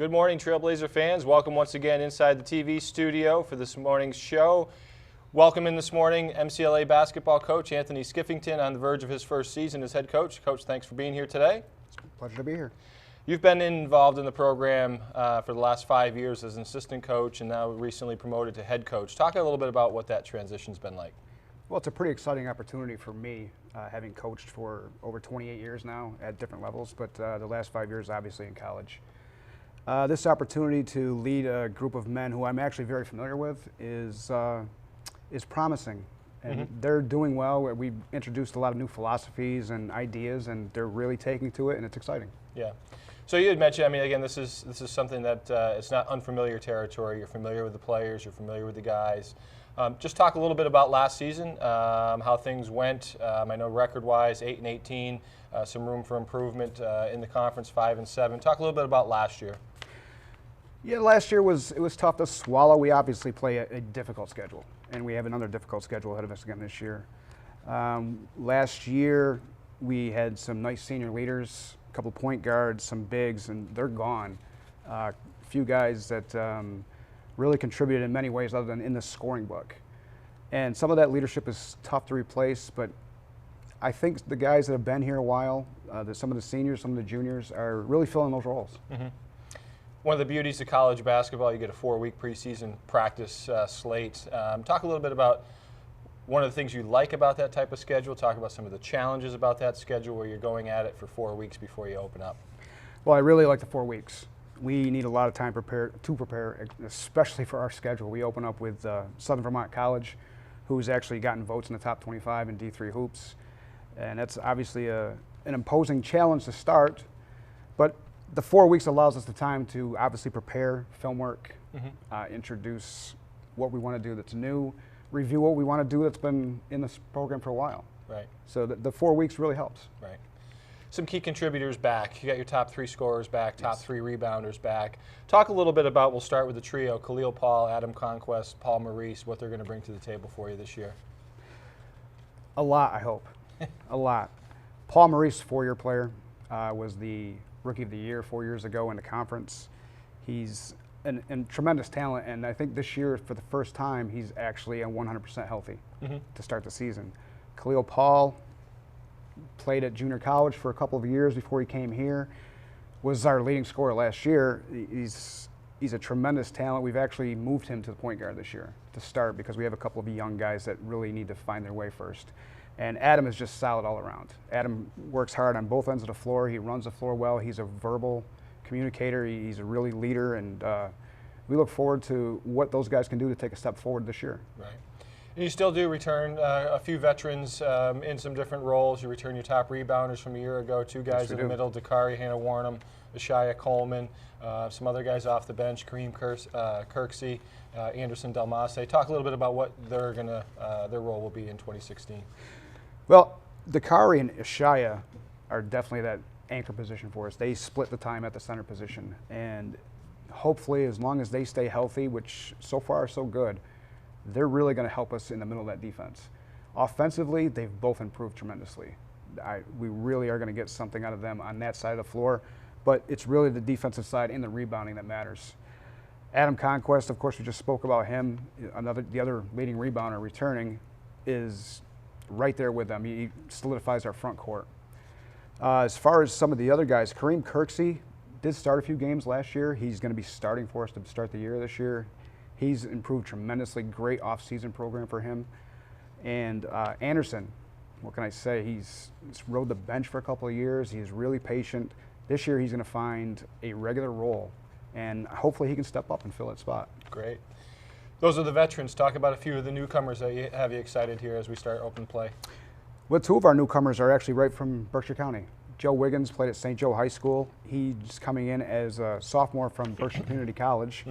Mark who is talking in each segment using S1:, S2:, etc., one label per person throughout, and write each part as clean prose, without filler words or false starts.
S1: Good morning, Trailblazer fans. Welcome once again inside the TV studio for this morning's show. Welcome in this morning, MCLA basketball coach Anthony Skiffington, on the verge of his first season as head coach. Coach, thanks for being here today.
S2: It's a pleasure to be here.
S1: You've been involved in the program for the last 5 years as an assistant coach and now recently promoted to head coach. Talk a little bit about what that transition's been like.
S2: Well, it's a pretty exciting opportunity for me, having coached for over 28 years now at different levels, but the last 5 years obviously in college. This opportunity to lead a group of men who I'm actually very familiar with is promising, and they're doing well. We've introduced a lot of new philosophies and ideas, and they're really taking to it, and it's exciting.
S1: Yeah. So you had mentioned, I mean, again, this is something that it's not unfamiliar territory. You're familiar with the players, you're familiar with the guys. Just talk a little bit about last season, how things went. I know record-wise, 8-18, some room for improvement in the conference, 5-7. Talk a little bit about last year.
S2: Yeah, last year it was tough to swallow. We obviously play a difficult schedule, and we have another difficult schedule ahead of us again this year. Last year, we had some nice senior leaders, a couple point guards, some bigs, and they're gone. A few guys that really contributed in many ways other than in the scoring book. And some of that leadership is tough to replace, but I think the guys that have been here a while, some of the seniors, some of the juniors, are really filling those roles.
S1: One of the beauties of college basketball, you get a 4-week preseason practice slate. Talk a little bit about one of the things you like about that type of schedule. Talk about some of the challenges about that schedule where you're going at it for 4 weeks before you open up.
S2: Well, I really like the 4 weeks. We need a lot of time to prepare, especially for our schedule. We open up with Southern Vermont College, who's actually gotten votes in the top 25 in D3 hoops. And that's obviously an imposing challenge to start, but the 4 weeks allows us the time to obviously prepare film work, introduce what we want to do that's new, review what we want to do that's been in this program for a while.
S1: Right.
S2: So the 4 weeks really helps.
S1: Right. Some key contributors back. You got your top 3 scorers back, top 3 rebounders back. Talk a little bit about, we'll start with the trio, Khalil Paul, Adam Conquest, Paul Maurice, what they're going to bring to the table for you this year.
S2: A lot, I hope. A lot. Paul Maurice, 4-year player, was the Rookie of the Year 4 years ago in the conference. He's a tremendous talent, and I think this year, for the first time, he's actually 100% healthy to start the season. Khalil Paul played at junior college for a couple of years before he came here, was our leading scorer last year. He's a tremendous talent. We've actually moved him to the point guard this year to start because we have a couple of young guys that really need to find their way first. And Adam is just solid all around. Adam works hard on both ends of the floor. He runs the floor well. He's a verbal communicator. He's a really leader, and we look forward to what those guys can do to take a step forward this year.
S1: Right. And you still do return a few veterans in some different roles. You return your top rebounders from a year ago, 2 guys in the middle, Dakari Hannah-Warnham, Ashaya Coleman, some other guys off the bench, Kareem Kirksey, Anderson Delmasse. Talk a little bit about what their role will be in 2016.
S2: Well, Dakari and Ashaya are definitely that anchor position for us. They split the time at the center position, and hopefully as long as they stay healthy, which so far are so good, they're really going to help us in the middle of that defense. Offensively, they've both improved tremendously. We really are going to get something out of them on that side of the floor, but it's really the defensive side and the rebounding that matters. Adam Conquest, of course, we just spoke about him. The other leading rebounder returning is right there with them. He solidifies our front court. As far as some of the other guys, Kareem Kirksey did start a few games last year. He's going to be starting for us to start the year this year. He's improved tremendously. Great off-season program for him. And Anderson, what can I say? He's rode the bench for a couple of years. He's really patient. This year he's going to find a regular role, and hopefully he can step up and fill that spot.
S1: Great. Those are the veterans. Talk about a few of the newcomers that have you excited here as we start open play.
S2: Well, 2 of our newcomers are actually right from Berkshire County. Joe Wiggins played at St. Joe High School. He's coming in as a sophomore from Berkshire Community College,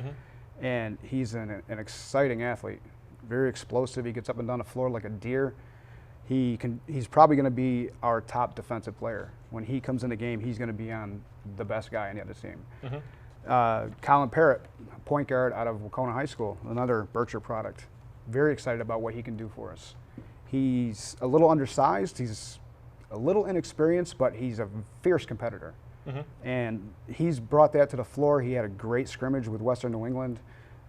S2: and he's an exciting athlete, very explosive. He gets up and down the floor like a deer. He's probably going to be our top defensive player. When he comes in the game, he's going to be on the best guy on the other team. Colin Parrott, point guard out of Wacona High School, another Berkshire product. Very excited about what he can do for us. He's a little undersized. He's a little inexperienced, but he's a fierce competitor. And he's brought that to the floor. He had a great scrimmage with Western New England,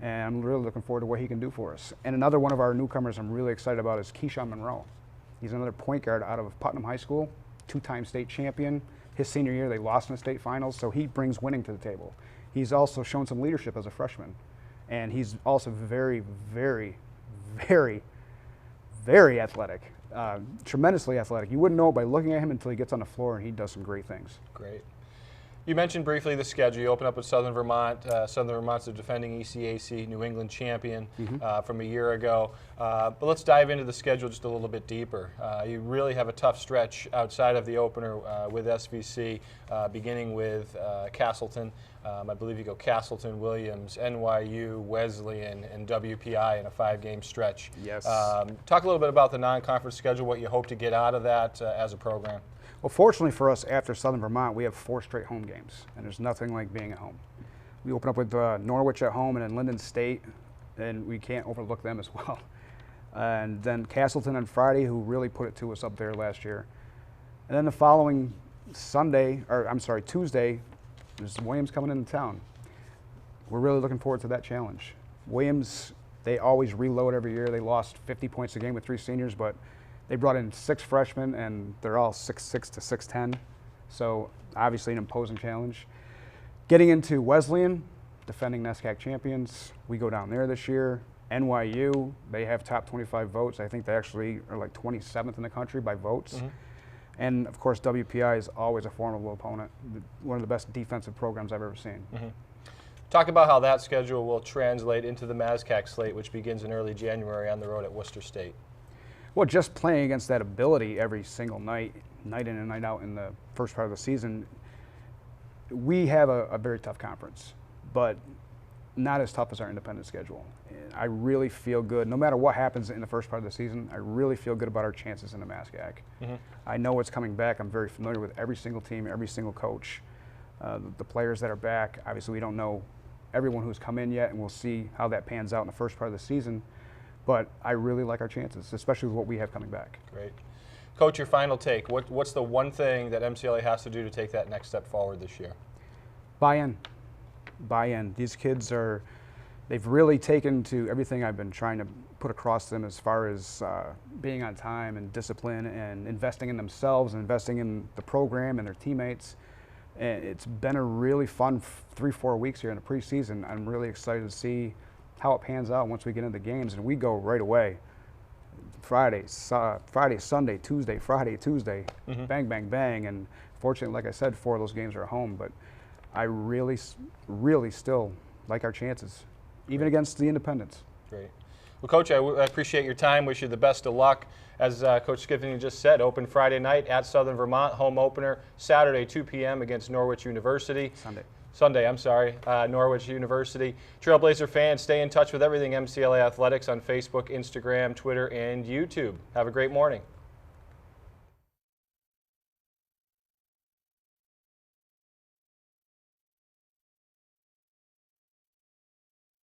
S2: and I'm really looking forward to what he can do for us. And another one of our newcomers I'm really excited about is Keyshawn Monroe. He's another point guard out of Putnam High School, 2-time state champion. His senior year, they lost in the state finals, so he brings winning to the table. He's also shown some leadership as a freshman, and he's also very, very, very, very athletic, tremendously athletic. You wouldn't know it by looking at him until he gets on the floor, and he does some great things.
S1: Great. You mentioned briefly the schedule. You open up with Southern Vermont. Southern Vermont's the defending ECAC New England champion from a year ago. But let's dive into the schedule just a little bit deeper. You really have a tough stretch outside of the opener with SVC, beginning with Castleton. I believe you go Castleton, Williams, NYU, Wesleyan, and WPI in a 5-game stretch.
S2: Yes.
S1: Talk a little bit about the non-conference schedule, what you hope to get out of that as a program.
S2: Well, fortunately for us, after Southern Vermont, we have 4 straight home games, and there's nothing like being at home. We open up with Norwich at home and then Linden State, and we can't overlook them as well. And then Castleton on Friday, who really put it to us up there last year. And then the following Tuesday, there's Williams coming into town. We're really looking forward to that challenge. Williams, they always reload every year. They lost 50 points a game with 3 seniors, but they brought in 6 freshmen, and they're all 6'6" to 6'10", so obviously an imposing challenge. Getting into Wesleyan, defending NESCAC champions, we go down there this year. NYU, they have top 25 votes. I think they actually are like 27th in the country by votes. And of course, WPI is always a formidable opponent, one of the best defensive programs I've ever seen.
S1: Talk about how that schedule will translate into the MASCAC slate, which begins in early January on the road at Worcester State.
S2: Well, just playing against that ability every single night, night in and night out in the first part of the season, we have a very tough conference, but not as tough as our independent schedule. And I really feel good, no matter what happens in the first part of the season, I really feel good about our chances in the MASCAC. I know it's coming back. I'm very familiar with every single team, every single coach, the players that are back. Obviously, we don't know everyone who's come in yet, and we'll see how that pans out in the first part of the season. But I really like our chances, especially with what we have coming back.
S1: Great. Coach, your final take. What's the one thing that MCLA has to do to take that next step forward this year?
S2: Buy in. Buy in. These kids they've really taken to everything I've been trying to put across them as far as being on time and discipline and investing in themselves and investing in the program and their teammates. And it's been a really fun 3-4 weeks here in the preseason. I'm really excited to see how it pans out once we get into the games, and we go right away. Friday, Sunday, Tuesday, Friday, Tuesday, bang, bang, bang. And fortunately, like I said, 4 of those games are at home. But I really, really still like our chances, even against the independents.
S1: Great. Well, Coach, I appreciate your time. Wish you the best of luck. As Coach Skiffington just said, open Friday night at Southern Vermont, home opener Saturday, 2 p.m. against Norwich University. Sunday, I'm sorry, Norwich University. Trailblazer fans, stay in touch with everything MCLA Athletics on Facebook, Instagram, Twitter, and YouTube. Have a great morning.